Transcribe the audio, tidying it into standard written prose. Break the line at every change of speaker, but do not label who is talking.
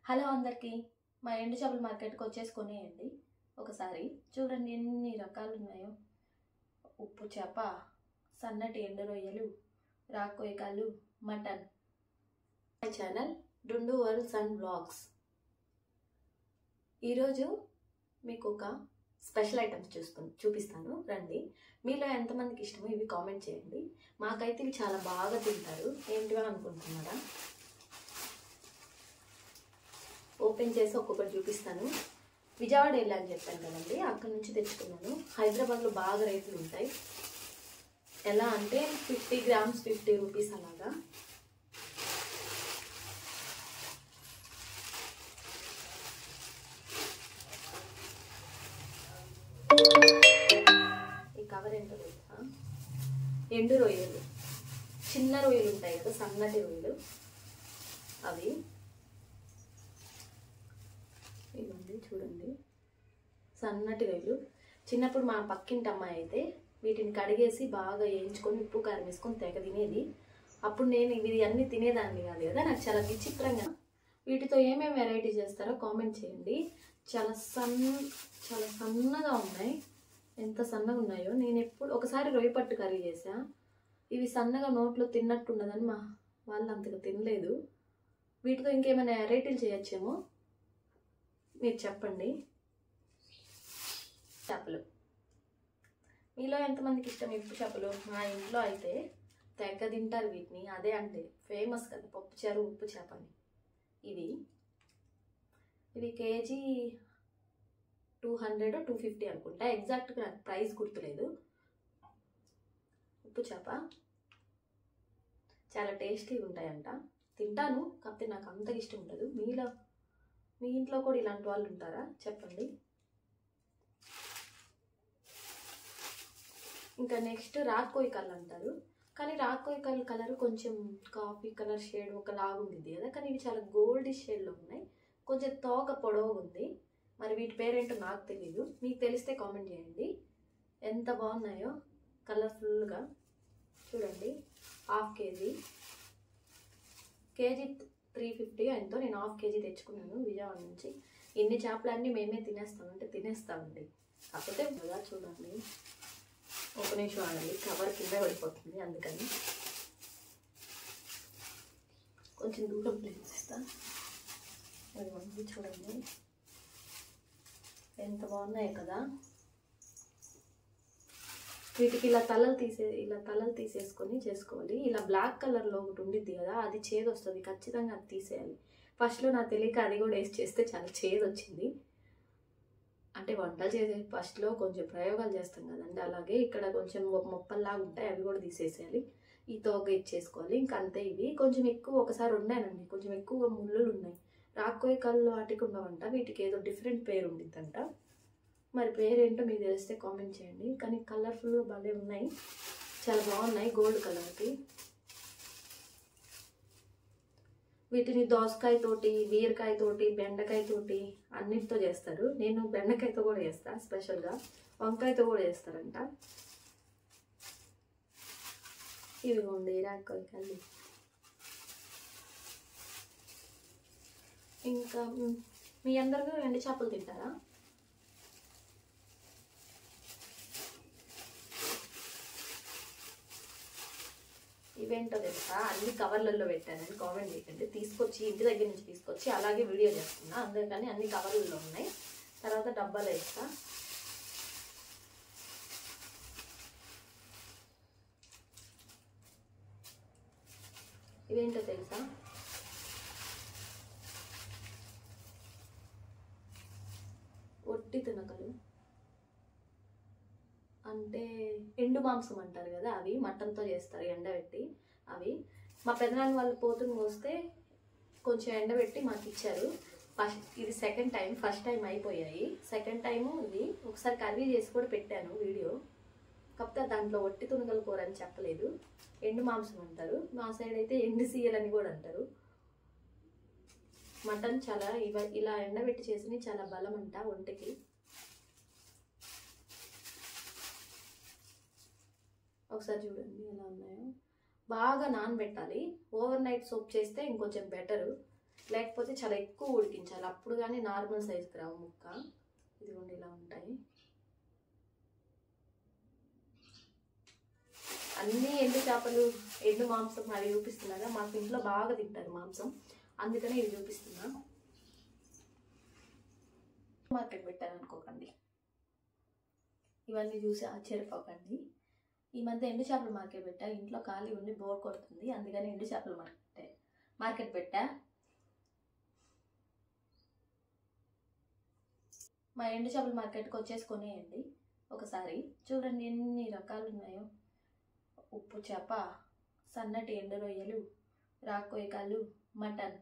Hello అందరికీ మా ఎండు చేపల మార్కెట్కి వచ్చేసుకొనేయండి. ఒకసారి చూడండి ఎన్ని రకాలు ఉన్నాయో. ఉప్పు చేప, సన్నటి ఎండు రొయ్యలు, రాక్కోయికాలు, మటన్. మై ఛానల్ డుండు వరల్డ్స్ అండ్ బ్లాగ్స్. ఈరోజు మీకు ఒక స్పెషల్ ఐటమ్స్ చూపిస్తాను రండి. మీలో ఎంతమందికి ఇష్టమో ఇవి కామెంట్ చేయండి. మాకైతే ఇవి చాలా బాగా తింటారు. ఏంటివా అనుకుంటున్నారా? ఓపెన్ చేసి ఒక్కొక్కటి చూపిస్తాను. విజయవాడ వెళ్ళాలని చెప్పాను కదండి, అక్కడ నుంచి తెచ్చుకున్నాను. హైదరాబాద్లో బాగా రేట్లు ఉంటాయి. ఎలా అంటే 50 గ్రామ్స్ 50 రూపీస్ అలాగా. ఈ కవర్ ఏంటో తెలుసా? ఎండు రొయ్యలు, చిన్న రొయ్యలు ఉంటాయి కదా, సన్నటి రొయ్యలు అవి. ఇవ్వండి చూడండి, సన్నటి రొయ్యలు. చిన్నప్పుడు మా పక్కింటి అమ్మాయి అయితే వీటిని కడిగేసి బాగా వేయించుకొని ఉప్పు కారం వేసుకొని తెగ తినేది. అప్పుడు నేను ఇవి అన్నీ తినేదాన్ని కాదు కదా, నాకు చాలా విచిత్రంగా. వీటితో ఏమేమి వెరైటీ చేస్తారో కామెంట్ చేయండి. చాలా సన్నగా ఉన్నాయి. ఎంత సన్నగా ఉన్నాయో. నేను ఎప్పుడు ఒకసారి రొయ్య పట్టు కర్రీ చేసా. ఇవి సన్నగా నోట్లో తిన్నట్టు ఉండదని మా వాళ్ళు అంతగా తినలేదు. వీటితో ఇంకేమైనా వెరైటీలు చేయొచ్చేమో, మీరు చెప్పండి. చేపలు మీలో ఎంతమందికి ఇష్టం ఉప్పు చేపలు? మా ఇంట్లో అయితే తెగ తింటారు వీటిని. అదే అంటే ఫేమస్ కదా పప్పుచారు ఉప్పు చేప అని. ఇవి కేజీ 200 250 అనుకుంటా, ఎగ్జాక్ట్గా నాకు ప్రైస్ గుర్తులేదు. ఉప్పు చేప చాలా టేస్టీగా ఉంటాయంట. తింటాను, కాకపోతే నాకు అంతగా ఇష్టం ఉండదు. మీ ఇంట్లో కూడా ఇలాంటి వాళ్ళు ఉంటారా చెప్పండి. ఇంకా నెక్స్ట్ రాక్కోయికాలు అంటారు. కానీ రాక్కోయికాల కలర్ కొంచెం కాఫీ కలర్ షేడ్ ఒకలాగా ఉంది కదా, కానీ ఇవి చాలా గోల్డ్ షేడ్లో ఉన్నాయి. కొంచెం తోక పొడవుగా ఉంది. మరి వీటి పేరేంటో నాకు తెలీదు. మీకు తెలిస్తే కామెంట్ చేయండి. ఎంత బాగున్నాయో కలర్ఫుల్గా. చూడండి, హాఫ్ కేజీ 350 ఎంతో. నేను హాఫ్ కేజీ తెచ్చుకున్నాను విజయవాడ నుంచి. ఇన్ని చేపలన్నీ మేమే తినేస్తామంటే తినేస్తామండి. కాకపోతే బాగా చూడండి, ఒక నిమిషం ఆడండి, కవర్ కింద పడిపోతుంది, అందుకని కొంచెం దూరం ప్లేస్ చేస్తా. చూడండి ఎంత బాగున్నాయి కదా. వీటికి ఇలా తలలు తీసేసుకొని చేసుకోవాలి. ఇలా బ్లాక్ కలర్లో ఒకటి ఉండిద్ది కదా, అది చేదు వస్తుంది. ఖచ్చితంగా అది తీసేయాలి. ఫస్ట్లో నాకు తెలియక అది కూడా వేసి చేస్తే చాలా చేదు వచ్చింది. అంటే వంటలు చేసే ఫస్ట్లో కొంచెం ప్రయోగాలు చేస్తాం కదండి, అలాగే ఇక్కడ కొంచెం మొప్పల్లాగా ఉంటాయి, అవి కూడా తీసేసేయాలి. ఈ తోక ఇచ్చేసుకోవాలి. ఇంకా అంతే. ఇవి కొంచెం ఎక్కువ ఒకసారి ఉన్నానండి, కొంచెం ఎక్కువ ముళ్ళులు ఉన్నాయి. రాక్కోయికాల్లో వాటికి ఉండవంట, వీటికి ఏదో డిఫరెంట్ పేరు ఉండిద్దంట. మరి పేరేంటో మీకు తెలిస్తే కామెంట్ చేయండి. కానీ కలర్ఫుల్గా భలే ఉన్నాయి, చాలా బాగున్నాయి. గోల్డ్ కలర్కి. వీటిని దోసకాయతోటి, బీరకాయతోటి, బెండకాయతోటి అన్నిటితో చేస్తారు. నేను బెండకాయతో కూడా చేస్తాను స్పెషల్గా. వంకాయతో కూడా చేస్తారంట. ఇవిగోండి రాక్కోయికాలు. ఇంకా మీ అందరూ ఎండు చేపలు తింటారా? ఇవేంటో తెలుసా? అన్ని కవర్లలో పెట్టానని కామెంట్ చేయండి. తీసుకొచ్చి ఇంటి దగ్గర నుంచి తీసుకొచ్చి అలాగే వీడియో చేస్తున్నా, అందుకని అన్ని కవర్లలో ఉన్నాయి. తర్వాత డబ్బాలో వేస్తా. ఇవేంటో తెలుసా? ఒట్టి తునకలు అంటే ఎండు మాంసం అంటారు కదా, అవి మటన్తో చేస్తారు ఎండబెట్టి. అవి మా పెదనాన్న వాళ్ళు పోతుని కోస్తే కొంచెం ఎండబెట్టి మాకు ఇచ్చారు. ఇది సెకండ్ టైం. ఫస్ట్ టైం అయిపోయాయి, సెకండ్ టైము ఇది. ఒకసారి కర్రీ చేసి కూడా పెట్టాను వీడియో, కాకపోతే దాంట్లో ఒట్టి తునకల కూర అని చెప్పలేదు. ఎండు మాంసం అంటారు, మా సైడ్ అయితే ఎండు సీయలు అని కూడా అంటారు. మటన్ చాలా ఇలా ఎండబెట్టి చేసినవి చాలా బలం అంట ఒంటికి. ఒకసారి చూడండి ఎలా ఉన్నాయో. బాగా నానబెట్టాలి. ఓవర్ నైట్ సోప్ చేస్తే ఇంకొంచెం బెటరు. లేకపోతే చాలా ఎక్కువ ఉడికించాలి, అప్పుడు కానీ నార్మల్ సైజుకి రావు ముక్క. ఇదిగోండి ఇలా ఉంటాయి. అన్నీ ఎండు చేపలు, ఎండు మాంసం అవి చూపిస్తున్నారా, మాకు ఇంట్లో బాగా తింటారు మాంసం, అందుకనే ఇవి చూపిస్తున్నా. మార్కెట్ పెట్టాను అనుకోకండి, ఇవన్నీ చూసి ఆశ్చర్యపోకండి. ఈ మధ్య ఎండు చేపల మార్కెట్ పెట్టా, ఇంట్లో ఖాళీ ఉండి బోర్ కొడుతుంది, అందుకని ఎండు చేపల మార్కెట్ పెట్టా. మా ఎండు చేపల మార్కెట్కి వచ్చేసి కొనేయండి ఒకసారి. చూడండి ఎన్ని రకాలు ఉన్నాయో. ఉప్పు చేప, సన్నటి ఎండు రొయ్యలు, రాక్కోయకాలు, మటన్,